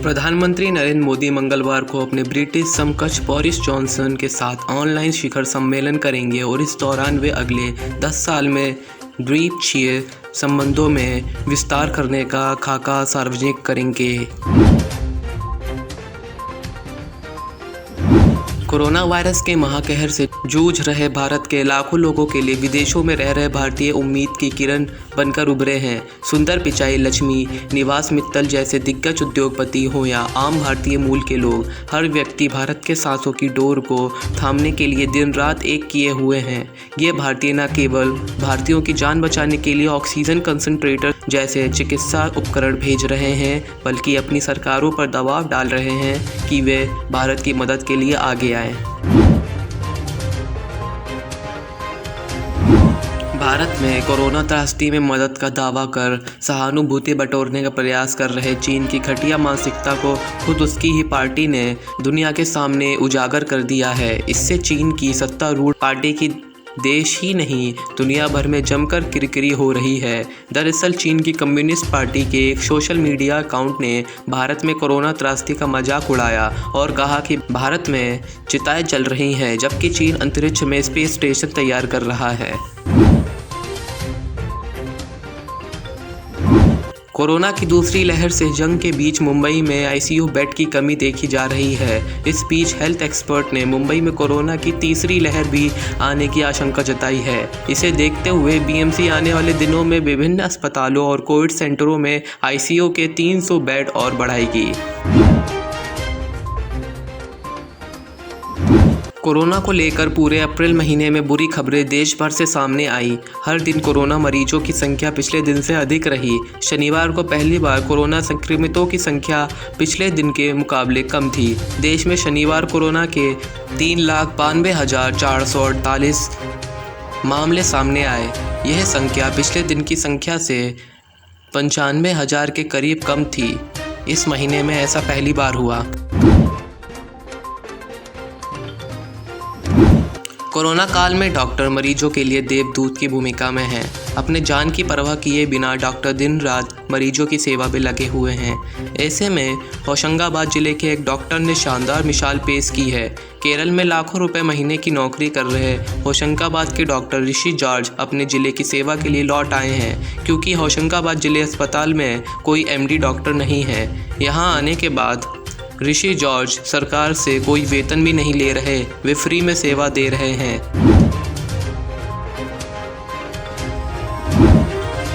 प्रधानमंत्री नरेंद्र मोदी मंगलवार को अपने ब्रिटिश समकक्ष बोरिस जॉनसन के साथ ऑनलाइन शिखर सम्मेलन करेंगे और इस दौरान वे अगले 10 साल में द्विपक्षीय संबंधों में विस्तार करने का खाका सार्वजनिक करेंगे। कोरोना वायरस के महाकहर से जूझ रहे भारत के लाखों लोगों के लिए विदेशों में रह रहे भारतीय उम्मीद की किरण बनकर उभरे हैं। सुंदर पिचाई, लक्ष्मी निवास मित्तल जैसे दिग्गज उद्योगपति हों या आम भारतीय मूल के लोग, हर व्यक्ति भारत के सांसों की डोर को थामने के लिए दिन रात एक किए हुए हैं। ये भारतीय न केवल भारतीयों की जान बचाने के लिए ऑक्सीजन कंसंट्रेटर जैसे चिकित्सा उपकरण भेज रहे हैं, बल्कि अपनी सरकारों पर दबाव डाल रहे हैं कि वे भारत की मदद के लिए आगे आए। भारत में कोरोना त्रासदी में मदद का दावा कर सहानुभूति बटोरने का प्रयास कर रहे चीन की घटिया मानसिकता को खुद उसकी ही पार्टी ने दुनिया के सामने उजागर कर दिया है। इससे चीन की सत्तारूढ़ पार्टी की देश ही नहीं दुनिया भर में जमकर किरकिरी हो रही है। दरअसल चीन की कम्युनिस्ट पार्टी के एक सोशल मीडिया अकाउंट ने भारत में कोरोना त्रासदी का मजाक उड़ाया और कहा कि भारत में चिताएं जल रही हैं, जबकि चीन अंतरिक्ष में स्पेस स्टेशन तैयार कर रहा है। कोरोना की दूसरी लहर से जंग के बीच मुंबई में आईसीयू बेड की कमी देखी जा रही है। इस बीच हेल्थ एक्सपर्ट ने मुंबई में कोरोना की तीसरी लहर भी आने की आशंका जताई है। इसे देखते हुए बीएमसी आने वाले दिनों में विभिन्न अस्पतालों और कोविड सेंटरों में आईसीयू के 300 बेड और बढ़ाएगी। कोरोना को लेकर पूरे अप्रैल महीने में बुरी खबरें देश भर से सामने आई। हर दिन कोरोना मरीजों की संख्या पिछले दिन से अधिक रही। शनिवार को पहली बार कोरोना संक्रमितों की संख्या पिछले दिन के मुकाबले कम थी। देश में शनिवार कोरोना के 3,92,448 मामले सामने आए। यह संख्या पिछले दिन की संख्या से 95,000 के करीब कम थी। इस महीने में ऐसा पहली बार हुआ। कोरोना काल में डॉक्टर मरीजों के लिए देवदूत की भूमिका में हैं। अपने जान की परवाह किए बिना डॉक्टर दिन रात मरीजों की सेवा में लगे हुए हैं। ऐसे में होशंगाबाद जिले के एक डॉक्टर ने शानदार मिसाल पेश की है। केरल में लाखों रुपए महीने की नौकरी कर रहे होशंगाबाद के डॉक्टर ऋषि जॉर्ज अपने ज़िले की सेवा के लिए लौट आए हैं, क्योंकि होशंगाबाद जिले अस्पताल में कोई एमडी डॉक्टर नहीं है। यहाँ आने के बाद ऋषि जॉर्ज सरकार से कोई वेतन भी नहीं ले रहे, वे फ्री में सेवा दे रहे हैं।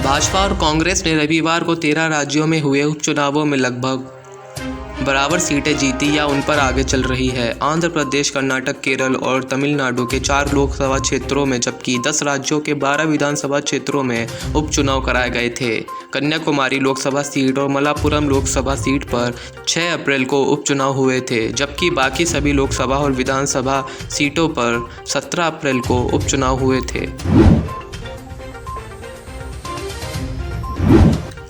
भाजपा और कांग्रेस ने रविवार को 13 राज्यों में हुए उपचुनावों में लगभग बराबर सीटें जीती या उन पर आगे चल रही है। आंध्र प्रदेश, कर्नाटक, केरल और तमिलनाडु के 4 लोकसभा क्षेत्रों में, जबकि 10 राज्यों के 12 विधानसभा क्षेत्रों में उपचुनाव कराए गए थे। कन्याकुमारी लोकसभा सीट और मलापुरम लोकसभा सीट पर 6 अप्रैल को उपचुनाव हुए थे, जबकि बाकी सभी लोकसभा और विधानसभा सीटों पर 17 अप्रैल को उपचुनाव हुए थे।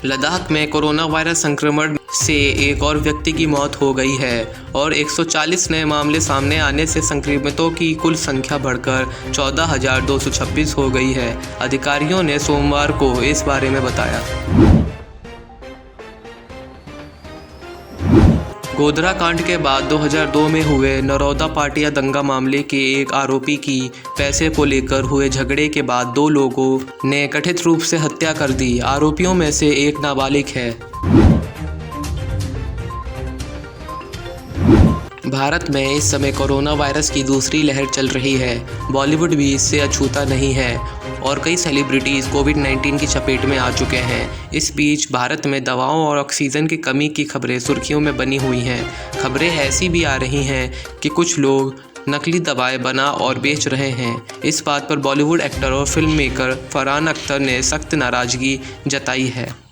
लद्दाख में कोरोना वायरस संक्रमण से एक और व्यक्ति की मौत हो गई है और 140 नए मामले सामने आने से संक्रमितों की कुल संख्या बढ़कर 14,226 हो गई है। अधिकारियों ने सोमवार को इस बारे में बताया। गोधरा कांड के बाद 2002 में हुए नरौदा पाटिया दंगा मामले के एक आरोपी की पैसे को लेकर हुए झगड़े के बाद 2 लोगों ने कथित रूप से हत्या कर दी। आरोपियों में से एक नाबालिग है। भारत में इस समय कोरोना वायरस की दूसरी लहर चल रही है। बॉलीवुड भी इससे अछूता नहीं है और कई सेलिब्रिटीज़ कोविड-19 की चपेट में आ चुके हैं। इस बीच भारत में दवाओं और ऑक्सीजन की कमी की खबरें सुर्खियों में बनी हुई हैं। खबरें ऐसी भी आ रही हैं कि कुछ लोग नकली दवाएं बना और बेच रहे हैं। इस बात पर बॉलीवुड एक्टर और फिल्म मेकर फरहान अख्तर ने सख्त नाराज़गी जताई है।